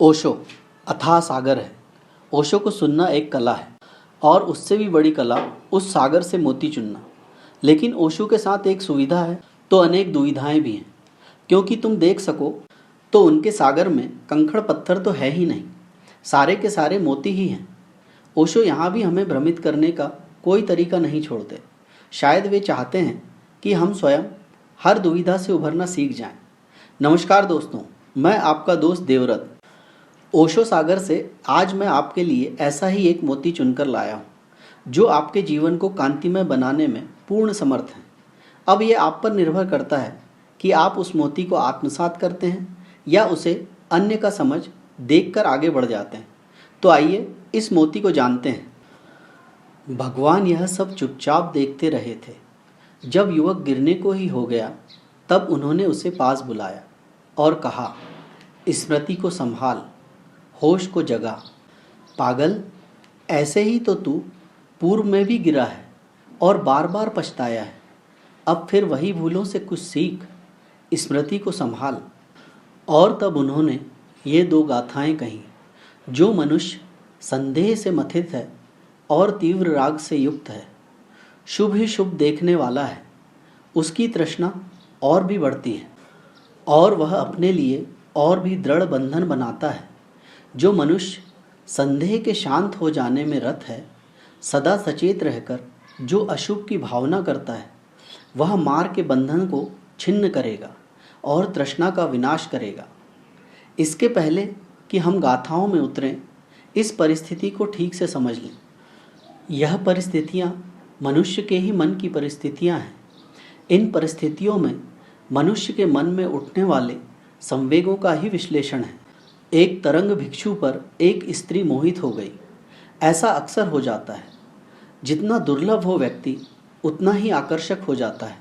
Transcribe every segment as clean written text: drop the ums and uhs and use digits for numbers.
ओशो अथाह सागर है। ओशो को सुनना एक कला है और उससे भी बड़ी कला उस सागर से मोती चुनना। लेकिन ओशो के साथ एक सुविधा है तो अनेक दुविधाएं भी हैं, क्योंकि तुम देख सको तो उनके सागर में कंकड़ पत्थर तो है ही नहीं, सारे के सारे मोती ही हैं। ओशो यहाँ भी हमें भ्रमित करने का कोई तरीका नहीं छोड़ते। शायद वे चाहते हैं कि हम स्वयं हर दुविधा से उभरना सीख जाएं। नमस्कार दोस्तों, मैं आपका दोस्त देवव्रत ओशो सागर से आज मैं आपके लिए ऐसा ही एक मोती चुनकर लाया हूँ, जो आपके जीवन को कांतिमय बनाने में पूर्ण समर्थ है। अब ये आप पर निर्भर करता है कि आप उस मोती को आत्मसात करते हैं या उसे अन्य का समझ देखकर आगे बढ़ जाते हैं। तो आइए इस मोती को जानते हैं। भगवान यह सब चुपचाप देखते रहे थे। जब युवक गिरने को ही हो गया, तब उन्होंने उसे पास बुलाया और कहा, स्मृति को संभाल, होश को जगा। पागल, ऐसे ही तो तू पूर्व में भी गिरा है और बार बार पछताया है। अब फिर वही भूलों से कुछ सीख, स्मृति को संभाल। और तब उन्होंने ये दो गाथाएं कहीं। जो मनुष्य संदेह से मथित है और तीव्र राग से युक्त है, शुभ ही शुभ देखने वाला है, उसकी तृष्णा और भी बढ़ती है और वह अपने लिए और भी दृढ़ बंधन बनाता है। जो मनुष्य संदेह के शांत हो जाने में रत है, सदा सचेत रहकर जो अशुभ की भावना करता है, वह मार के बंधन को छिन्न करेगा और तृष्णा का विनाश करेगा। इसके पहले कि हम गाथाओं में उतरें, इस परिस्थिति को ठीक से समझ लें। यह परिस्थितियाँ मनुष्य के ही मन की परिस्थितियाँ हैं। इन परिस्थितियों में मनुष्य के मन में उठने वाले संवेगों का ही विश्लेषण है। एक तरंग भिक्षु पर एक स्त्री मोहित हो गई। ऐसा अक्सर हो जाता है। जितना दुर्लभ हो व्यक्ति, उतना ही आकर्षक हो जाता है।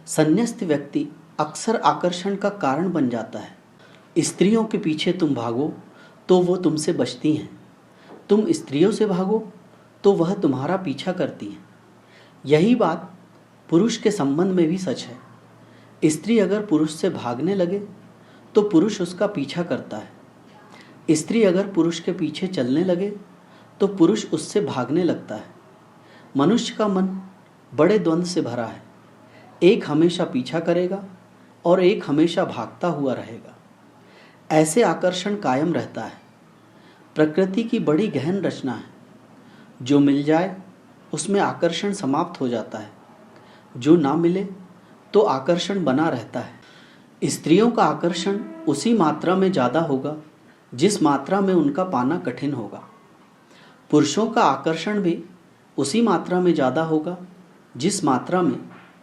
संन्यस्त व्यक्ति अक्सर आकर्षण का कारण बन जाता है। स्त्रियों के पीछे तुम भागो तो वो तुमसे बचती हैं। तुम स्त्रियों से भागो तो वह तुम्हारा पीछा करती हैं। यही बात पुरुष के संबंध में भी सच है। स्त्री अगर पुरुष से भागने लगे तो पुरुष उसका पीछा करता है। स्त्री अगर पुरुष के पीछे चलने लगे तो पुरुष उससे भागने लगता है। मनुष्य का मन बड़े द्वंद्व से भरा है। एक हमेशा पीछा करेगा और एक हमेशा भागता हुआ रहेगा। ऐसे आकर्षण कायम रहता है। प्रकृति की बड़ी गहन रचना है। जो मिल जाए उसमें आकर्षण समाप्त हो जाता है, जो ना मिले तो आकर्षण बना रहता है। स्त्रियों का आकर्षण उसी मात्रा में ज़्यादा होगा जिस मात्रा में उनका पाना कठिन होगा। पुरुषों का आकर्षण भी उसी मात्रा में ज़्यादा होगा जिस मात्रा में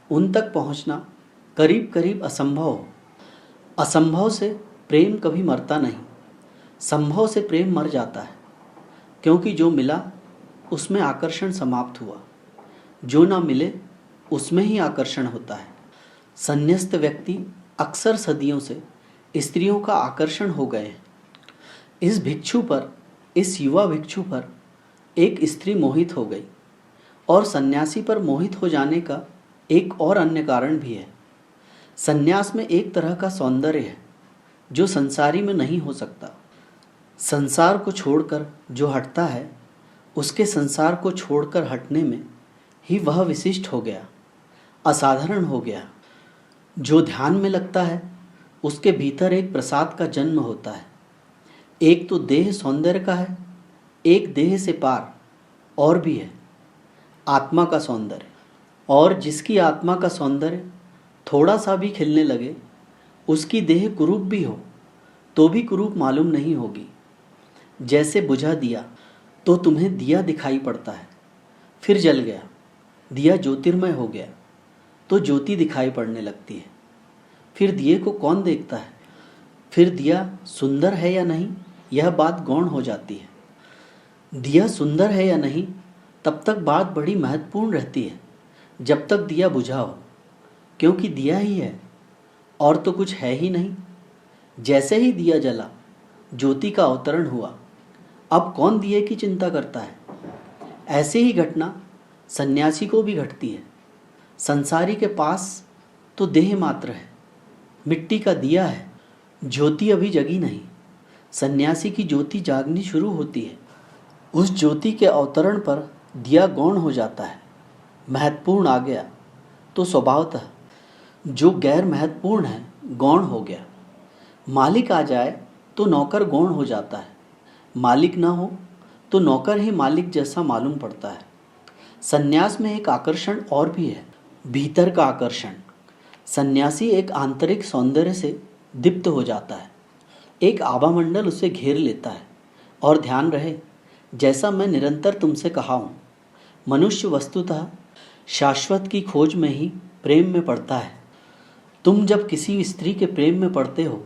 उन तक पहुंचना करीब करीब असंभव हो। असंभव से प्रेम कभी मरता नहीं, संभव से प्रेम मर जाता है, क्योंकि जो मिला उसमें आकर्षण समाप्त हुआ, जो ना मिले उसमें ही आकर्षण होता है। संन्यस्त व्यक्ति अक्सर सदियों से स्त्रियों का आकर्षण हो गए हैं। इस भिक्षु पर, इस युवा भिक्षु पर एक स्त्री मोहित हो गई। और सन्यासी पर मोहित हो जाने का एक और अन्य कारण भी है। सन्यास में एक तरह का सौंदर्य है जो संसारी में नहीं हो सकता। संसार को छोड़कर जो हटता है, उसके संसार को छोड़कर हटने में ही वह विशिष्ट हो गया, असाधारण हो गया। जो ध्यान में लगता है, उसके भीतर एक प्रसाद का जन्म होता है। एक तो देह सौंदर्य का है, एक देह से पार और भी है, आत्मा का सौंदर्य। और जिसकी आत्मा का सौंदर्य थोड़ा सा भी खिलने लगे, उसकी देह कुरूप भी हो तो भी कुरूप मालूम नहीं होगी। जैसे बुझा दिया तो तुम्हें दिया दिखाई पड़ता है, फिर जल गया, दिया ज्योतिर्मय हो गया तो ज्योति दिखाई पड़ने लगती है। फिर दिए को कौन देखता है? फिर दिया सुंदर है या नहीं, यह बात गौण हो जाती है। दिया सुंदर है या नहीं, तब तक बात बड़ी महत्वपूर्ण रहती है जब तक दिया बुझा हो, क्योंकि दिया ही है और तो कुछ है ही नहीं। जैसे ही दिया जला, ज्योति का अवतरण हुआ। अब कौन दिए की चिंता करता है? ऐसे ही घटना सन्यासी को भी घटती है। संसारी के पास तो देह मात्र है, मिट्टी का दिया है, ज्योति अभी जगी नहीं। सन्यासी की ज्योति जागनी शुरू होती है। उस ज्योति के अवतरण पर दिया गौण हो जाता है। महत्वपूर्ण आ गया तो स्वभावतः जो गैर महत्वपूर्ण है गौण हो गया। मालिक आ जाए तो नौकर गौण हो जाता है। मालिक ना हो तो नौकर ही मालिक जैसा मालूम पड़ता है। सन्यास में एक आकर्षण और भी है, भीतर का आकर्षण। सन्यासी एक आंतरिक सौंदर्य से दीप्त हो जाता है। एक आभामंडल उसे घेर लेता है। और ध्यान रहे, जैसा मैं निरंतर तुमसे कहा हूँ, मनुष्य वस्तुतः शाश्वत की खोज में ही प्रेम में पड़ता है। तुम जब किसी स्त्री के प्रेम में पड़ते हो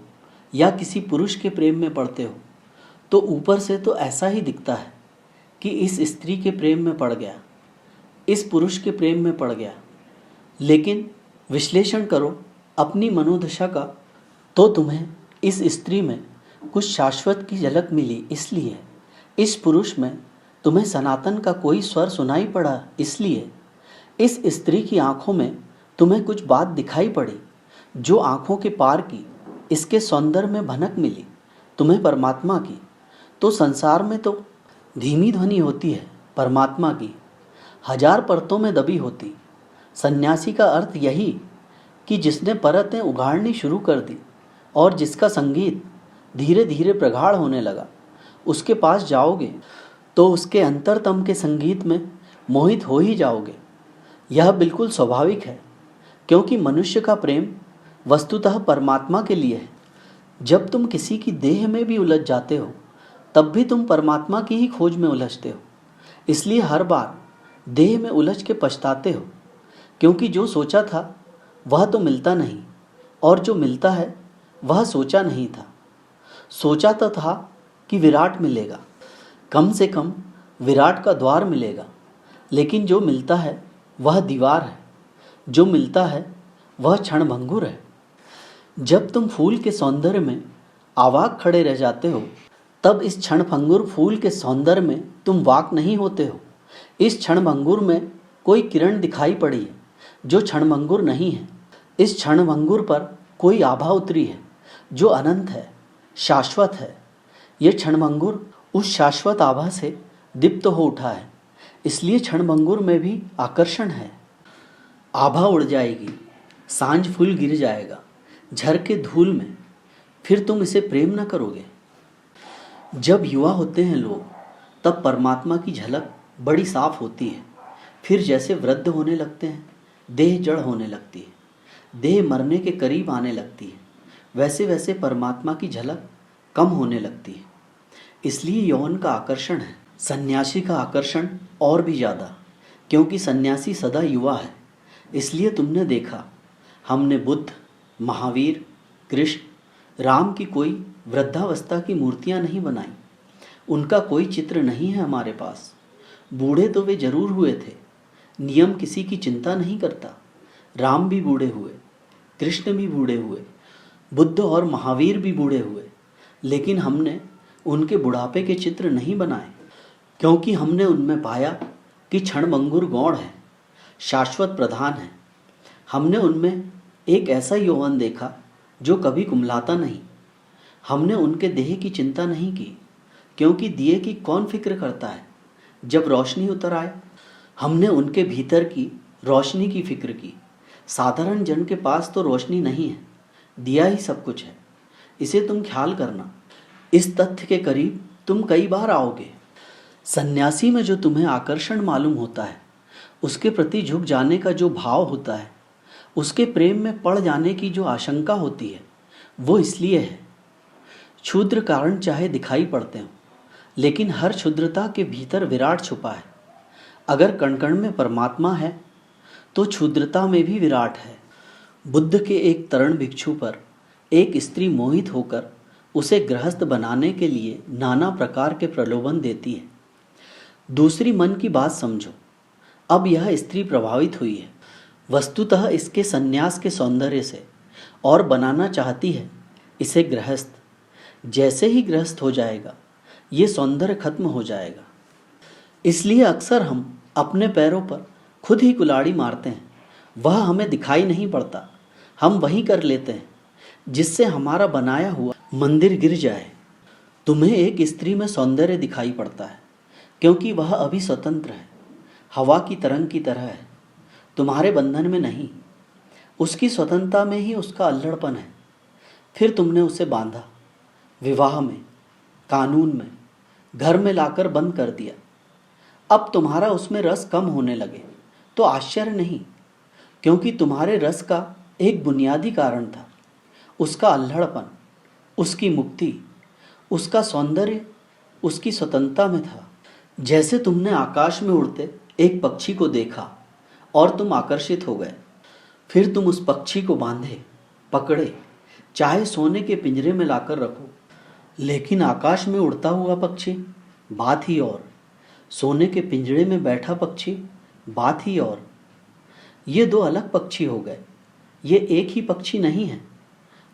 या किसी पुरुष के प्रेम में पड़ते हो तो ऊपर से तो ऐसा ही दिखता है कि इस स्त्री के प्रेम में पड़ गया, इस पुरुष के प्रेम में पड़ गया। लेकिन विश्लेषण करो अपनी मनोदशा का तो तुम्हें इस स्त्री में कुछ शाश्वत की झलक मिली इसलिए, इस पुरुष में तुम्हें सनातन का कोई स्वर सुनाई पड़ा इसलिए, इस स्त्री की आंखों में तुम्हें कुछ बात दिखाई पड़ी जो आंखों के पार की, इसके सौंदर्य में भनक मिली तुम्हें परमात्मा की। तो संसार में तो धीमी ध्वनि होती है परमात्मा की, 1000 परतों में दबी होती। सन्यासी का अर्थ यही कि जिसने परतें उगाड़नी शुरू कर दी और जिसका संगीत धीरे धीरे प्रगाढ़ होने लगा, उसके पास जाओगे तो उसके अंतरतम के संगीत में मोहित हो ही जाओगे। यह बिल्कुल स्वाभाविक है, क्योंकि मनुष्य का प्रेम वस्तुतः परमात्मा के लिए है। जब तुम किसी की देह में भी उलझ जाते हो तब भी तुम परमात्मा की ही खोज में उलझते हो। इसलिए हर बार देह में उलझ के पछताते हो, क्योंकि जो सोचा था वह तो मिलता नहीं और जो मिलता है वह सोचा नहीं था। सोचा तो था कि विराट मिलेगा, कम से कम विराट का द्वार मिलेगा, लेकिन जो मिलता है वह दीवार है, जो मिलता है वह क्षणभंगुर है। जब तुम फूल के सौंदर्य में आवाक खड़े रह जाते हो तब इस क्षणभंगुर फूल के सौंदर्य में तुम वाक नहीं होते हो। इस क्षणभंगुर में कोई किरण दिखाई पड़ी है जो क्षणभंगुर नहीं है। इस क्षणभंगुर पर कोई आभा उतरी है जो अनंत है, शाश्वत है। यह क्षणभंगुर उस शाश्वत आभा से दीप्त हो उठा है, इसलिए क्षणभंगुर में भी आकर्षण है। आभा उड़ जाएगी, सांझ फूल गिर जाएगा झरके धूल में, फिर तुम इसे प्रेम न करोगे। जब युवा होते हैं लोग तब परमात्मा की झलक बड़ी साफ होती है। फिर जैसे वृद्ध होने लगते हैं, देह जड़ होने लगती है, देह मरने के करीब आने लगती है, वैसे वैसे परमात्मा की झलक कम होने लगती है। इसलिए यौवन का आकर्षण है, सन्यासी का आकर्षण और भी ज़्यादा, क्योंकि सन्यासी सदा युवा है। इसलिए तुमने देखा, हमने बुद्ध, महावीर, कृष्ण, राम की कोई वृद्धावस्था की मूर्तियां नहीं बनाई। उनका कोई चित्र नहीं है हमारे पास। बूढ़े तो वे जरूर हुए थे, नियम किसी की चिंता नहीं करता। राम भी बूढ़े हुए, कृष्ण भी बूढ़े हुए, बुद्ध और महावीर भी बूढ़े हुए, लेकिन हमने उनके बुढ़ापे के चित्र नहीं बनाए, क्योंकि हमने उनमें पाया कि क्षणभंगुर गौण है, शाश्वत प्रधान है। हमने उनमें एक ऐसा यौवन देखा जो कभी कुम्हलाता नहीं। हमने उनके देह की चिंता नहीं की, क्योंकि दिए की कौन फिक्र करता है जब रोशनी उतर आए। हमने उनके भीतर की रोशनी की फिक्र की। साधारण जन के पास तो रोशनी नहीं है, दिया ही सब कुछ है। इसे तुम ख्याल करना, इस तथ्य के करीब तुम कई बार आओगे। सन्यासी में जो तुम्हें आकर्षण मालूम होता है, उसके प्रति झुक जाने का जो भाव होता है, उसके प्रेम में पड़ जाने की जो आशंका होती है, वो इसलिए है। क्षुद्र कारण चाहे दिखाई पड़ते हों, लेकिन हर क्षुद्रता के भीतर विराट छुपा है। अगर कण कण में परमात्मा है तो क्षुद्रता में भी विराट है। बुद्ध के एक तरण भिक्षु पर एक स्त्री मोहित होकर उसे गृहस्थ बनाने के लिए नाना प्रकार के प्रलोभन देती है। दूसरी मन की बात समझो। अब यह स्त्री प्रभावित हुई है वस्तुतः इसके सन्यास के सौंदर्य से, और बनाना चाहती है इसे गृहस्थ। जैसे ही गृहस्थ हो जाएगा ये सौंदर्य खत्म हो जाएगा। इसलिए अक्सर हम अपने पैरों पर खुद ही कुल्हाड़ी मारते हैं। वह हमें दिखाई नहीं पड़ता, हम वही कर लेते हैं जिससे हमारा बनाया हुआ मंदिर गिर जाए। तुम्हें एक स्त्री में सौंदर्य दिखाई पड़ता है क्योंकि वह अभी स्वतंत्र है, हवा की तरंग की तरह है, तुम्हारे बंधन में नहीं। उसकी स्वतंत्रता में ही उसका अल्हड़पन है। फिर तुमने उसे बांधा, विवाह में, कानून में, घर में लाकर बंद कर दिया। अब तुम्हारा उसमें रस कम होने लगे तो आश्चर्य नहीं, क्योंकि तुम्हारे रस का एक बुनियादी कारण था, उसका अल्हड़पन, उसकी मुक्ति, उसका सौंदर्य, उसकी स्वतंत्रता में था। जैसे तुमने आकाश में उड़ते एक पक्षी को देखा और तुम आकर्षित हो गए। फिर तुम उस पक्षी को बांधे, पकड़े, चाहे सोने के पिंजरे में लाकर रखो। लेकिन आकाश में उड़ता हुआ पक्षी बात ही और, सोने के पिंजरे में बैठा पक्षी बात ही और। ये दो अलग पक्षी हो गए, ये एक ही पक्षी नहीं है।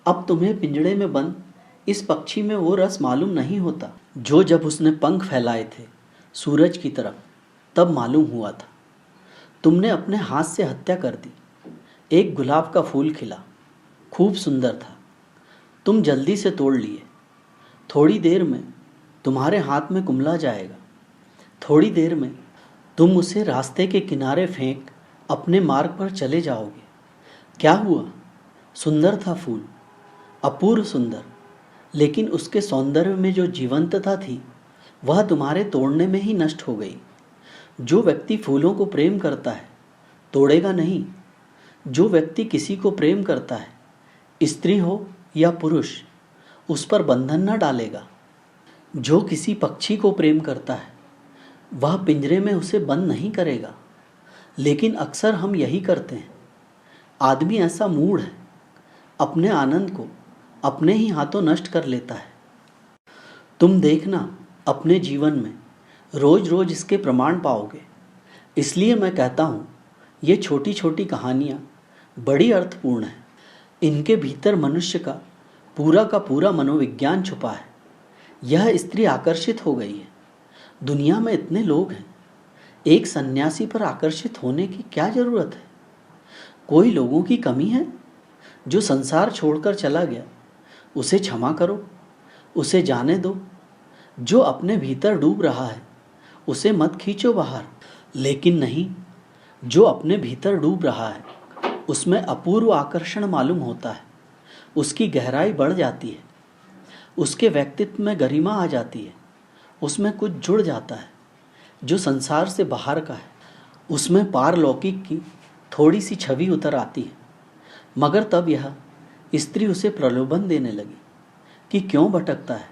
अब तुम्हें पिंजरे में बंद इस पक्षी में वो रस मालूम नहीं होता जो जब उसने पंख फैलाए थे सूरज की तरफ तब मालूम हुआ था। तुमने अपने हाथ से हत्या कर दी। एक गुलाब का फूल खिला, खूब सुंदर था, तुम जल्दी से तोड़ लिए। थोड़ी देर में तुम्हारे हाथ में कुम्हला जाएगा, थोड़ी देर में तुम उसे रास्ते के किनारे फेंक अपने मार्ग पर चले जाओगे। क्या हुआ? सुंदर था फूल, अपूर्व सुंदर, लेकिन उसके सौंदर्य में जो जीवंतता थी वह तुम्हारे तोड़ने में ही नष्ट हो गई। जो व्यक्ति फूलों को प्रेम करता है तोड़ेगा नहीं। जो व्यक्ति किसी को प्रेम करता है, स्त्री हो या पुरुष, उस पर बंधन न डालेगा। जो किसी पक्षी को प्रेम करता है वह पिंजरे में उसे बंद नहीं करेगा। लेकिन अक्सर हम यही करते हैं। आदमी ऐसा मूढ़ है, अपने आनंद को अपने ही हाथों नष्ट कर लेता है। तुम देखना अपने जीवन में रोज रोज इसके प्रमाण पाओगे। इसलिए मैं कहता हूँ ये छोटी छोटी कहानियाँ बड़ी अर्थपूर्ण हैं। इनके भीतर मनुष्य का पूरा मनोविज्ञान छुपा है। यह स्त्री आकर्षित हो गई है। दुनिया में इतने लोग हैं, एक सन्यासी पर आकर्षित होने की क्या जरूरत है? कोई लोगों की कमी है? जो संसार छोड़कर चला गया उसे क्षमा करो, उसे जाने दो। जो अपने भीतर डूब रहा है उसे मत खींचो बाहर। लेकिन नहीं, जो अपने भीतर डूब रहा है उसमें अपूर्व आकर्षण मालूम होता है, उसकी गहराई बढ़ जाती है, उसके व्यक्तित्व में गरिमा आ जाती है, उसमें कुछ जुड़ जाता है जो संसार से बाहर का है, उसमें पारलौकिक की थोड़ी सी छवि उतर आती है। मगर तब यह स्त्री उसे प्रलोभन देने लगी कि क्यों भटकता है,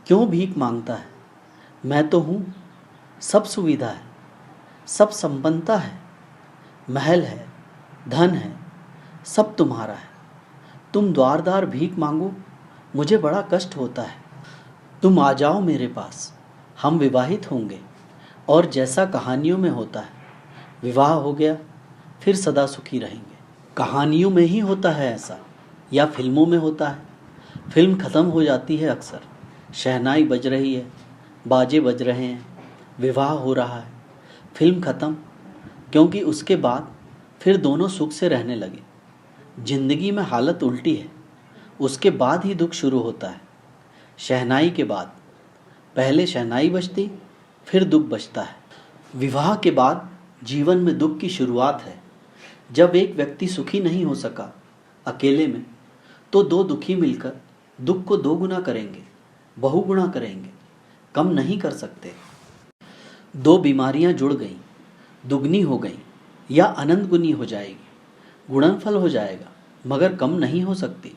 क्यों भीख मांगता है। मैं तो हूँ, सब सुविधा है, सब संपन्नता है, महल है, धन है, सब तुम्हारा है। तुम द्वार द्वार भीख मांगो, मुझे बड़ा कष्ट होता है। तुम आ जाओ मेरे पास, हम विवाहित होंगे और जैसा कहानियों में होता है, विवाह हो गया फिर सदा सुखी रहेंगे। कहानियों में ही होता है ऐसा, या फिल्मों में होता है। फिल्म ख़त्म हो जाती है अक्सर, शहनाई बज रही है, बाजे बज रहे हैं, विवाह हो रहा है, फिल्म ख़त्म, क्योंकि उसके बाद फिर दोनों सुख से रहने लगे। जिंदगी में हालत उल्टी है, उसके बाद ही दुख शुरू होता है। शहनाई के बाद पहले शहनाई बजती, फिर दुख बजता है। विवाह के बाद जीवन में दुख की शुरुआत है। जब एक व्यक्ति सुखी नहीं हो सका अकेले में, तो दो दुखी मिलकर दुख को दो गुना करेंगे, बहुगुना करेंगे, कम नहीं कर सकते। दो बीमारियां जुड़ गईं, दुगनी हो गईं या अनंत गुनी हो जाएगी, गुणनफल हो जाएगा, मगर कम नहीं हो सकती।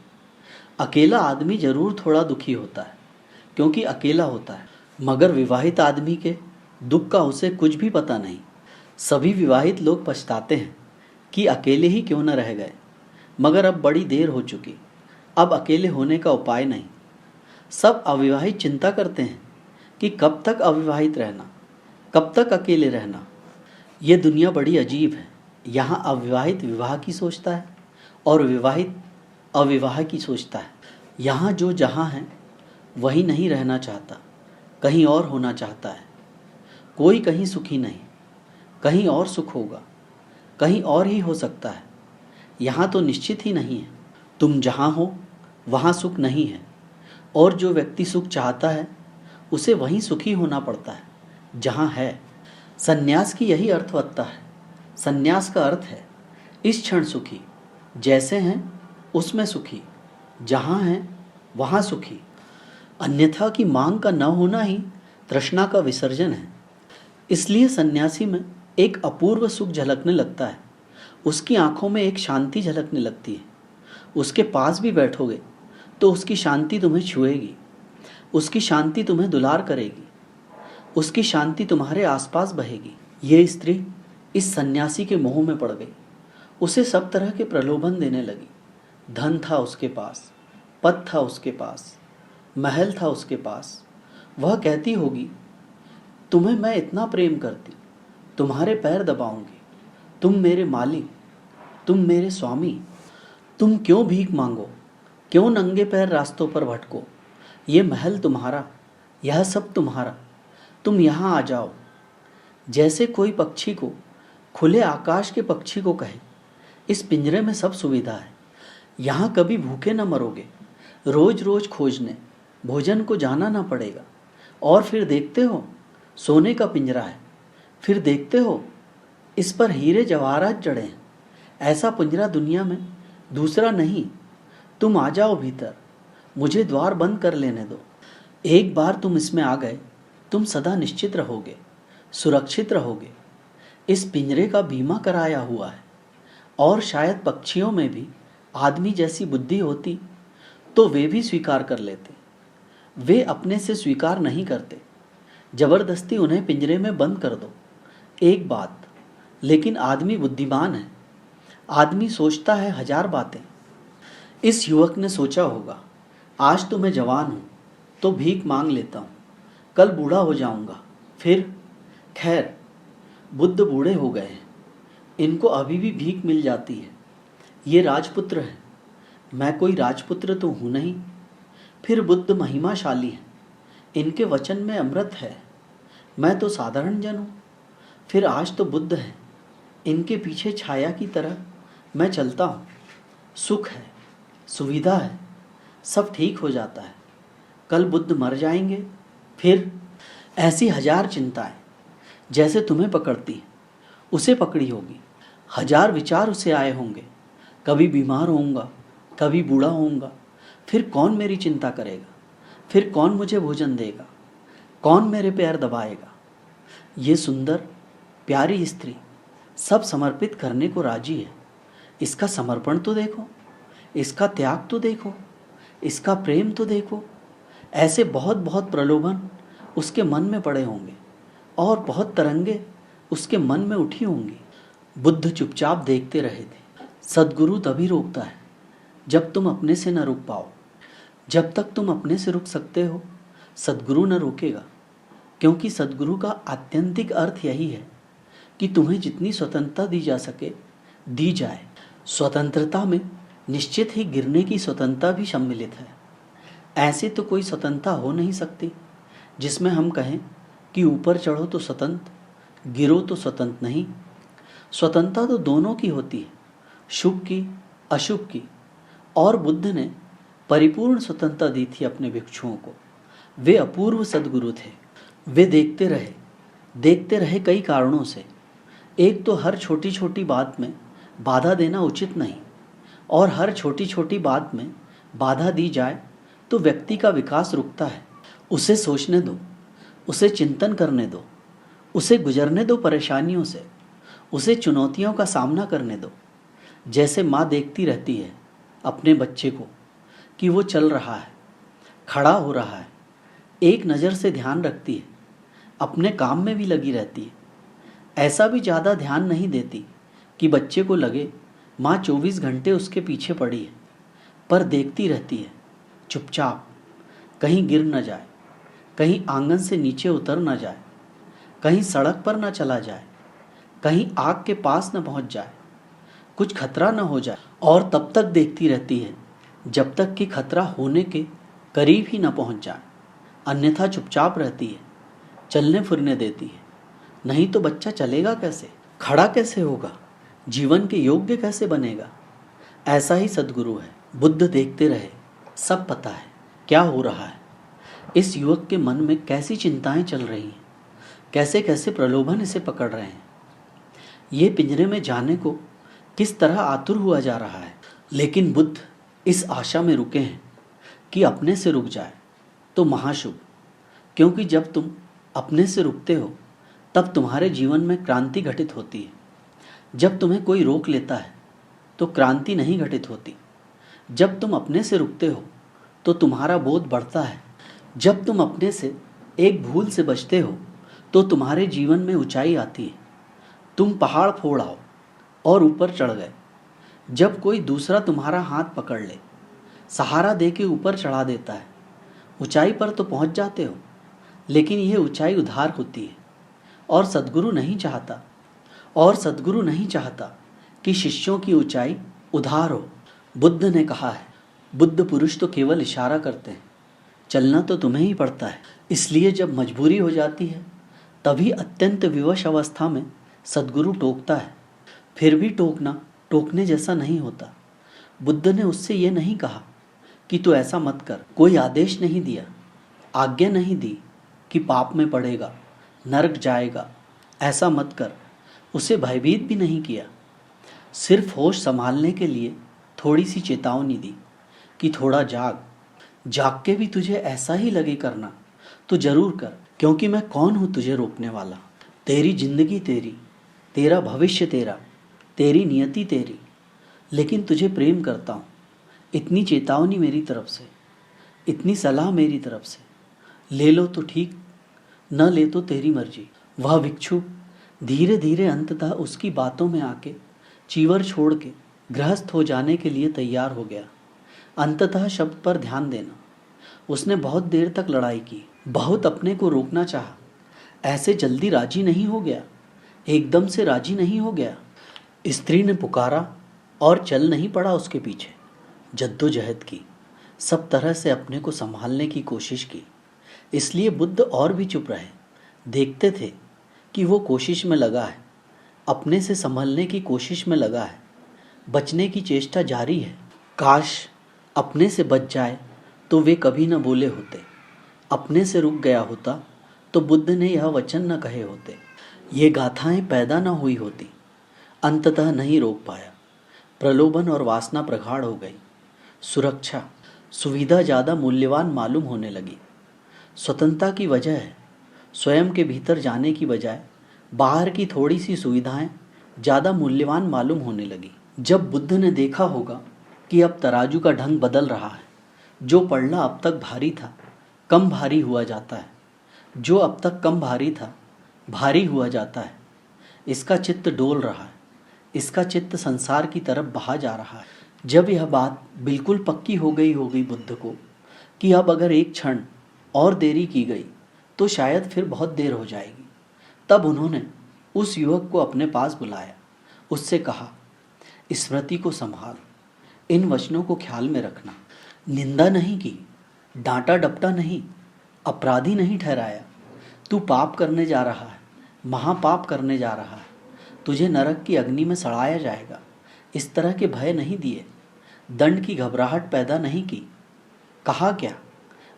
अकेला आदमी जरूर थोड़ा दुखी होता है क्योंकि अकेला होता है, मगर विवाहित आदमी के दुख का उसे कुछ भी पता नहीं। सभी विवाहित लोग पछताते हैं कि अकेले ही क्यों न रह गए, मगर अब बड़ी देर हो चुकी, अब अकेले होने का उपाय नहीं। सब अविवाहित चिंता करते हैं कि कब तक अविवाहित रहना, कब तक अकेले रहना। ये दुनिया बड़ी अजीब है। यहाँ अविवाहित विवाह की सोचता है और विवाहित अविवाह की सोचता है। यहाँ जो जहाँ है वही नहीं रहना चाहता, कहीं और होना चाहता है। कोई कहीं सुखी नहीं, कहीं और सुख होगा, कहीं और ही हो सकता है। यहाँ तो निश्चित ही नहीं है। तुम जहाँ हो वहाँ सुख नहीं है, और जो व्यक्ति सुख चाहता है उसे वहीं सुखी होना पड़ता है जहाँ है। संन्यास की यही अर्थवत्ता है। संन्यास का अर्थ है इस क्षण सुखी, जैसे हैं उसमें सुखी, जहाँ हैं वहाँ सुखी। अन्यथा की मांग का न होना ही तृष्णा का विसर्जन है। इसलिए सन्यासी में एक अपूर्व सुख झलकने लगता है। उसकी आंखों में एक शांति झलकने लगती है। उसके पास भी बैठोगे तो उसकी शांति तुम्हें छुएगी, उसकी शांति तुम्हें दुलार करेगी, उसकी शांति तुम्हारे आसपास बहेगी। ये स्त्री इस सन्यासी के मोह में पड़ गई। उसे सब तरह के प्रलोभन देने लगी। धन था उसके पास, पद था उसके पास, महल था उसके पास। वह कहती होगी, तुम्हें मैं इतना प्रेम करती, तुम्हारे पैर दबाऊंगी, तुम मेरे मालिक, तुम मेरे स्वामी, तुम क्यों भीख मांगो, क्यों नंगे पैर रास्तों पर भटको। ये महल तुम्हारा, यह सब तुम्हारा, तुम यहाँ आ जाओ। जैसे कोई पक्षी को, खुले आकाश के पक्षी को कहे, इस पिंजरे में सब सुविधा है, यहाँ कभी भूखे न मरोगे, रोज रोज खोजने भोजन को जाना ना पड़ेगा। और फिर देखते हो सोने का पिंजरा है, फिर देखते हो इस पर हीरे जवाहरात जड़े हैं। ऐसा पिंजरा दुनिया में दूसरा नहीं। तुम आ जाओ भीतर, मुझे द्वार बंद कर लेने दो। एक बार तुम इसमें आ गए, तुम सदा निश्चित रहोगे, सुरक्षित रहोगे। इस पिंजरे का बीमा कराया हुआ है। और शायद पक्षियों में भी आदमी जैसी बुद्धि होती तो वे भी स्वीकार कर लेते। वे अपने से स्वीकार नहीं करते। जबरदस्ती उन्हें पिंजरे में बंद कर दो। एक बात, लेकिन आदमी बुद्धिमान है। आदमी सोचता है हजार बातें। इस युवक ने सोचा होगा, आज तो मैं जवान हूँ तो भीख मांग लेता हूँ, कल बूढ़ा हो जाऊँगा, फिर खैर बुद्ध बूढ़े हो गए हैं, इनको अभी भी भीख मिल जाती है। ये राजपुत्र है, मैं कोई राजपुत्र तो हूँ नहीं। फिर बुद्ध महिमाशाली हैं, इनके वचन में अमृत है, मैं तो साधारण जन हूँ। फिर आज तो बुद्ध है, इनके पीछे छाया की तरह मैं चलता हूँ। सुख है, सुविधा है, सब ठीक हो जाता है। कल बुद्ध मर जाएंगे, फिर ऐसी हजार चिंताएं जैसे तुम्हें पकड़ती हैं उसे पकड़ी होगी। हजार विचार उसे आए होंगे, कभी बीमार होऊंगा, कभी बूढ़ा होऊंगा, फिर कौन मेरी चिंता करेगा, फिर कौन मुझे भोजन देगा, कौन मेरे पैर दबाएगा। ये सुंदर प्यारी स्त्री सब समर्पित करने को राजी है। इसका समर्पण तो देखो, इसका त्याग तो देखो, इसका प्रेम तो देखो। ऐसे बहुत बहुत प्रलोभन उसके मन में पड़े होंगे और बहुत तरंगे उसके मन में उठी होंगी। बुद्ध चुपचाप देखते रहे थे। सद्गुरु तभी रोकता है जब तुम अपने से न रुक पाओ। जब तक तुम अपने से रुक सकते हो, सद्गुरु न रोकेगा, क्योंकि सद्गुरु का आत्यंतिक अर्थ यही है कि तुम्हें जितनी स्वतंत्रता दी जा सके दी जाए। स्वतंत्रता में निश्चित ही गिरने की स्वतंत्रता भी सम्मिलित है। ऐसे तो कोई स्वतंत्रता हो नहीं सकती जिसमें हम कहें कि ऊपर चढ़ो तो स्वतंत्र, गिरो तो स्वतंत्र नहीं। स्वतंत्रता तो दोनों की होती है, शुभ की, अशुभ की। और बुद्ध ने परिपूर्ण स्वतंत्रता दी थी अपने भिक्षुओं को। वे अपूर्व सद्गुरु थे। वे देखते रहे कई कारणों से। एक तो हर छोटी छोटी बात में बाधा देना उचित नहीं, और हर छोटी छोटी बात में बाधा दी जाए तो व्यक्ति का विकास रुकता है। उसे सोचने दो, उसे चिंतन करने दो, उसे गुजरने दो परेशानियों से, उसे चुनौतियों का सामना करने दो। जैसे माँ देखती रहती है अपने बच्चे को कि वो चल रहा है, खड़ा हो रहा है, एक नज़र से ध्यान रखती है, अपने काम में भी लगी रहती है। ऐसा भी ज़्यादा ध्यान नहीं देती कि बच्चे को लगे माँ 24 घंटे उसके पीछे पड़ी है, पर देखती रहती है चुपचाप, कहीं गिर न जाए, कहीं आंगन से नीचे उतर न जाए, कहीं सड़क पर न चला जाए, कहीं आग के पास न पहुंच जाए, कुछ खतरा न हो जाए। और तब तक देखती रहती है जब तक कि खतरा होने के करीब ही न पहुंच जाए। अन्यथा चुपचाप रहती है, चलने फिरने देती है। नहीं तो बच्चा चलेगा कैसे, खड़ा कैसे होगा, जीवन के योग्य कैसे बनेगा। ऐसा ही सद्गुरु है। बुद्ध देखते रहे, सब पता है, क्या हो रहा है? इस युवक के मन में कैसी चिंताएं चल रही हैं? कैसे कैसे प्रलोभन इसे पकड़ रहे हैं? ये पिंजरे में जाने को किस तरह आतुर हुआ जा रहा है। लेकिन बुद्ध इस आशा में रुके हैं कि अपने से रुक जाए तो महाशुभ, क्योंकि जब तुम अपने से रुकते हो तब तुम्हारे जीवन में क्रांति घटित होती है। जब तुम्हें कोई रोक लेता है तो क्रांति नहीं घटित होती। जब तुम अपने से रुकते हो तो तुम्हारा बोध बढ़ता है। जब तुम अपने से एक भूल से बचते हो तो तुम्हारे जीवन में ऊंचाई आती है। तुम पहाड़ फोड़ आओ और ऊपर चढ़ गए। जब कोई दूसरा तुम्हारा हाथ पकड़ ले, सहारा दे के ऊपर चढ़ा देता है, ऊंचाई पर तो पहुंच जाते हो, लेकिन यह ऊंचाई उधार होती है। और सद्गुरु नहीं चाहता कि शिष्यों की ऊंचाई उधार हो। बुद्ध ने कहा है, बुद्ध पुरुष तो केवल इशारा करते हैं, चलना तो तुम्हें ही पड़ता है। इसलिए जब मजबूरी हो जाती है तभी अत्यंत विवश अवस्था में सद्गुरु टोकता है। फिर भी टोकना टोकने जैसा नहीं होता। बुद्ध ने उससे ये नहीं कहा कि तू ऐसा मत कर, कोई आदेश नहीं दिया, आज्ञा नहीं दी कि पाप में पड़ेगा, नरक जाएगा, ऐसा मत कर। उसे भयभीत भी नहीं किया। सिर्फ होश संभालने के लिए थोड़ी सी चेतावनी दी कि थोड़ा जाग के भी तुझे ऐसा ही लगे करना तो जरूर कर, क्योंकि मैं कौन हूँ तुझे रोकने वाला। तेरी जिंदगी तेरी, तेरा भविष्य तेरा, तेरी नियति तेरी, लेकिन तुझे प्रेम करता हूँ। इतनी चेतावनी मेरी तरफ से, इतनी सलाह मेरी तरफ से, ले लो तो ठीक, न ले तो तेरी मर्जी। वह भिक्षु धीरे धीरे अंततः उसकी बातों में आके चीवर छोड़ के गृहस्थ हो जाने के लिए तैयार हो गया। अंततः शब्द पर ध्यान देना। उसने बहुत देर तक लड़ाई की, बहुत अपने को रोकना चाहा, ऐसे जल्दी राजी नहीं हो गया, एकदम से राजी नहीं हो गया। स्त्री ने पुकारा और चल नहीं पड़ा उसके पीछे। जद्दोजहद की, सब तरह से अपने को संभालने की कोशिश की। इसलिए बुद्ध और भी चुप रहे, देखते थे कि वो कोशिश में लगा है, अपने से संभलने की कोशिश में लगा है, बचने की चेष्टा जारी है। काश अपने से बच जाए तो वे कभी न बोले होते, अपने से रुक गया होता तो बुद्ध ने यह वचन न कहे होते, ये गाथाएं पैदा न हुई होती। अंततः नहीं रोक पाया, प्रलोभन और वासना प्रगाढ़ हो गई। सुरक्षा, सुविधा ज़्यादा मूल्यवान मालूम होने लगी। स्वतंत्रता की वजह है, स्वयं के भीतर जाने की बजाय बाहर की थोड़ी सी सुविधाएं ज़्यादा मूल्यवान मालूम होने लगी। जब बुद्ध ने देखा होगा कि अब तराजू का ढंग बदल रहा है, जो पड़ना अब तक भारी था कम भारी हुआ जाता है, जो अब तक कम भारी था भारी हुआ जाता है, इसका चित्त डोल रहा है, इसका चित्त संसार की तरफ बहा जा रहा है। जब यह बात बिल्कुल पक्की हो गई बुद्ध को कि अब अगर एक क्षण और देरी की गई तो शायद फिर बहुत देर हो जाएगी, तब उन्होंने उस युवक को अपने पास बुलाया। उससे कहा, स्मृति को संभाल, इन वचनों को ख्याल में रखना। निंदा नहीं की, डांटा डपटा नहीं, अपराधी नहीं ठहराया। तू पाप करने जा रहा है, महापाप करने जा रहा है, तुझे नरक की अग्नि में सड़ाया जाएगा, इस तरह के भय नहीं दिए, दंड की घबराहट पैदा नहीं की। कहा क्या?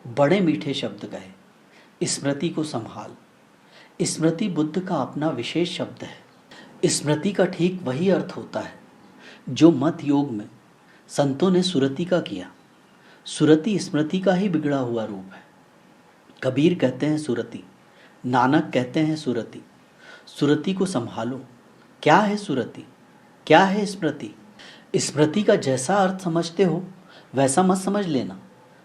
बड़े मीठे शब्द कहे, स्मृति को संभाल। स्मृति बुद्ध का अपना विशेष शब्द है। स्मृति का ठीक वही अर्थ होता है जो मत योग में संतों ने सुरति का किया। सुरति स्मृति का ही बिगड़ा हुआ रूप है। कबीर कहते हैं सुरति, नानक कहते हैं सुरति। सुरति को संभालो। क्या है सुरति? क्या है स्मृति? स्मृति का जैसा अर्थ समझते हो वैसा मत समझ लेना,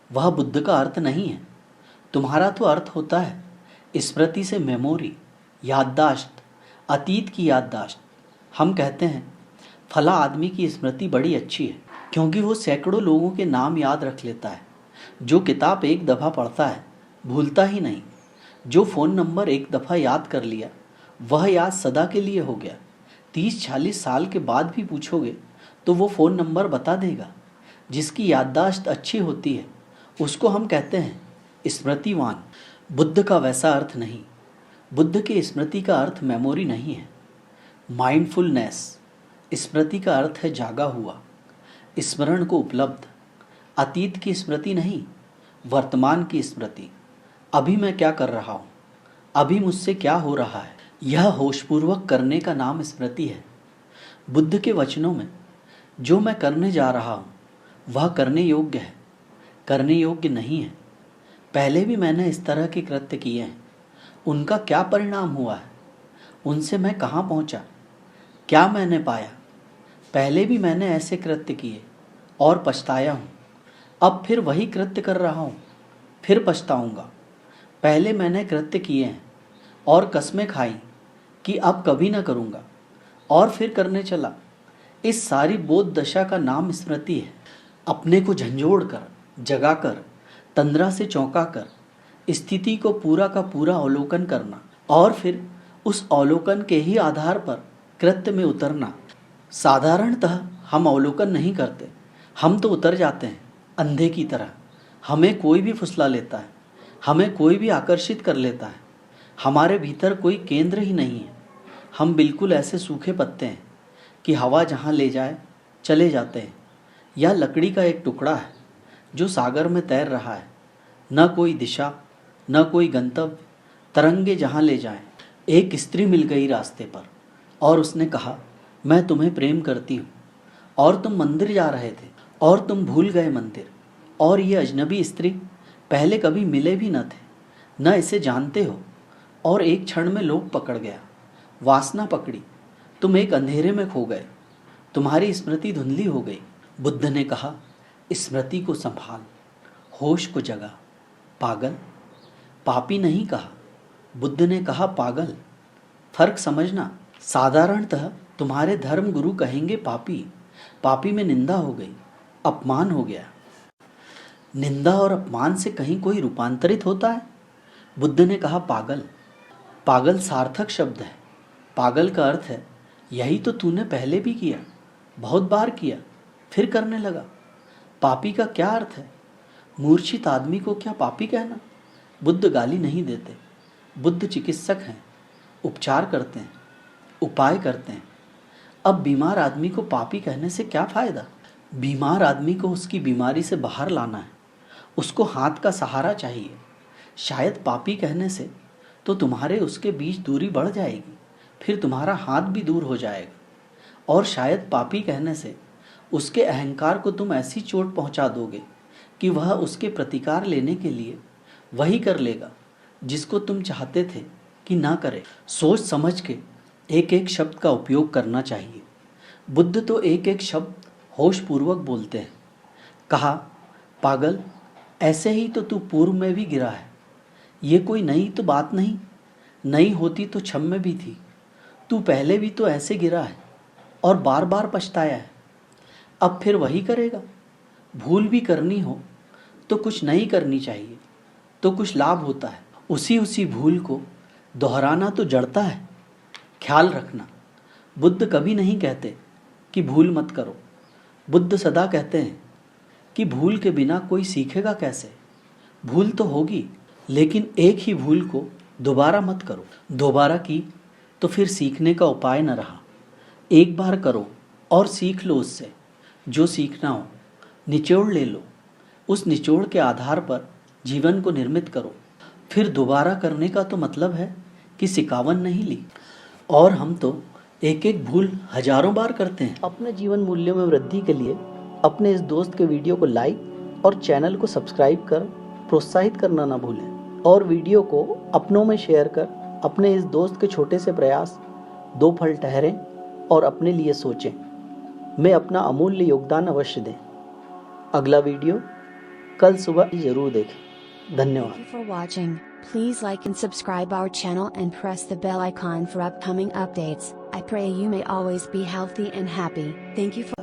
वह बुद्ध का अर्थ नहीं है। तुम्हारा तो अर्थ होता है स्मृति से मेमोरी, याददाश्त, अतीत की याददाश्त। हम कहते हैं फला आदमी की स्मृति बड़ी अच्छी है क्योंकि वो सैकड़ों लोगों के नाम याद रख लेता है। जो किताब एक दफ़ा पढ़ता है भूलता ही नहीं। जो फ़ोन नंबर एक दफ़ा याद कर लिया वह याद सदा के लिए हो गया। 30-40 साल के बाद भी पूछोगे तो वो फ़ोन नंबर बता देगा। जिसकी याददाश्त अच्छी होती है उसको हम कहते हैं स्मृतिवान। बुद्ध का वैसा अर्थ नहीं। बुद्ध के स्मृति का अर्थ मेमोरी नहीं है, माइंडफुलनेस। स्मृति का अर्थ है जागा हुआ, स्मरण को उपलब्ध। अतीत की स्मृति नहीं, वर्तमान की स्मृति, अभी मैं क्या कर रहा हूँ, अभी मुझसे क्या हो रहा है, यह होशपूर्वक करने का नाम स्मृति है। बुद्ध के वचनों में जो मैं करने जा रहा हूँ वह करने योग्य है, करने योग्य नहीं है। पहले भी मैंने इस तरह के कृत्य किए हैं, उनका क्या परिणाम हुआ है, उनसे मैं कहाँ पहुँचा, क्या मैंने पाया। पहले भी मैंने ऐसे कृत्य किए और पछताया हूँ, अब फिर वही कृत्य कर रहा हूँ, फिर पछताऊँगा। पहले मैंने कृत्य किए हैं और कस्में खाई कि अब कभी ना करूँगा, और फिर करने चला। इस सारी बोध दशा का नाम स्मृति है। अपने को झंझोड़ कर, जगाकर, तंद्रा से चौंका कर स्थिति को पूरा का पूरा अवलोकन करना और फिर उस अवलोकन के ही आधार पर कृत्य में उतरना। साधारणतः हम अवलोकन नहीं करते, हम तो उतर जाते हैं अंधे की तरह। हमें कोई भी फुसला लेता है, हमें कोई भी आकर्षित कर लेता है, हमारे भीतर कोई केंद्र ही नहीं है। हम बिल्कुल ऐसे सूखे पत्ते हैं कि हवा जहाँ ले जाए चले जाते हैं, या लकड़ी का एक टुकड़ा है जो सागर में तैर रहा है, न कोई दिशा, न कोई गंतव्य, तरंगे जहाँ ले जाएं। एक स्त्री मिल गई रास्ते पर और उसने कहा, मैं तुम्हें प्रेम करती हूँ, और तुम मंदिर जा रहे थे और तुम भूल गए मंदिर, और ये अजनबी स्त्री पहले कभी मिले भी न थे, न इसे जानते हो, और एक क्षण में लोभ पकड़ गया, वासना पकड़ी, तुम एक अंधेरे में खो गए, तुम्हारी स्मृति धुंधली हो गई। बुद्ध ने कहा, स्मृति को संभाल, होश को जगा। पागल, पापी नहीं कहा, बुद्ध ने कहा पागल। फर्क समझना। साधारणतः तुम्हारे धर्म गुरु कहेंगे पापी, पापी में निंदा हो गई, अपमान हो गया। निंदा और अपमान से कहीं कोई रूपांतरित होता है? बुद्ध ने कहा पागल। पागल सार्थक शब्द है। पागल का अर्थ है, यही तो तूने पहले भी किया, बहुत बार किया, फिर करने लगा। पापी का क्या अर्थ है? मूर्छित आदमी को क्या पापी कहना? बुद्ध गाली नहीं देते, बुद्ध चिकित्सक हैं, उपचार करते हैं, उपाय करते हैं। अब बीमार आदमी को पापी कहने से क्या फ़ायदा? बीमार आदमी को उसकी बीमारी से बाहर लाना है, उसको हाथ का सहारा चाहिए। शायद पापी कहने से तो तुम्हारे उसके बीच दूरी बढ़ जाएगी, फिर तुम्हारा हाथ भी दूर हो जाएगा, और शायद पापी कहने से उसके अहंकार को तुम ऐसी चोट पहुंचा दोगे कि वह उसके प्रतिकार लेने के लिए वही कर लेगा जिसको तुम चाहते थे कि ना करे। सोच समझ के एक एक शब्द का उपयोग करना चाहिए। बुद्ध तो एक एक शब्द होशपूर्वक बोलते हैं। कहा, पागल, ऐसे ही तो तू पूर्व में भी गिरा है, ये कोई नई तो बात नहीं, नई होती तो क्षम में भी थी। तू पहले भी तो ऐसे गिरा है और बार बार पछताया है, अब फिर वही करेगा। भूल भी करनी हो तो कुछ नई करनी चाहिए, तो कुछ लाभ होता है। उसी भूल को दोहराना तो जड़ता है। ख्याल रखना, बुद्ध कभी नहीं कहते कि भूल मत करो। बुद्ध सदा कहते हैं कि भूल के बिना कोई सीखेगा कैसे। भूल तो होगी, लेकिन एक ही भूल को दोबारा मत करो। दोबारा की तो फिर सीखने का उपाय न रहा। एक बार करो और सीख लो उससे जो सीखना हो, निचोड़ ले लो। उस निचोड़ के आधार पर जीवन को निर्मित करो। फिर दोबारा करने का तो मतलब है कि सिकावन नहीं ली। और हम तो एक एक भूल हजारों बार करते हैं। अपने जीवन मूल्यों में वृद्धि के लिए अपने इस दोस्त के वीडियो को लाइक और चैनल को सब्सक्राइब कर प्रोत्साहित करना ना भूलें, और वीडियो को अपनों में शेयर कर अपने इस दोस्त के छोटे से प्रयास दो फल ठहरें और अपने लिए सोचें। मैं अपना अमूल्य योगदान अवश्य दें। अगला वीडियो कल सुबह जरूर देखें। धन्यवाद। Thank you for watching. Please like and subscribe our channel and press the bell icon for upcoming updates. I pray you may always be healthy and happy. Thank you for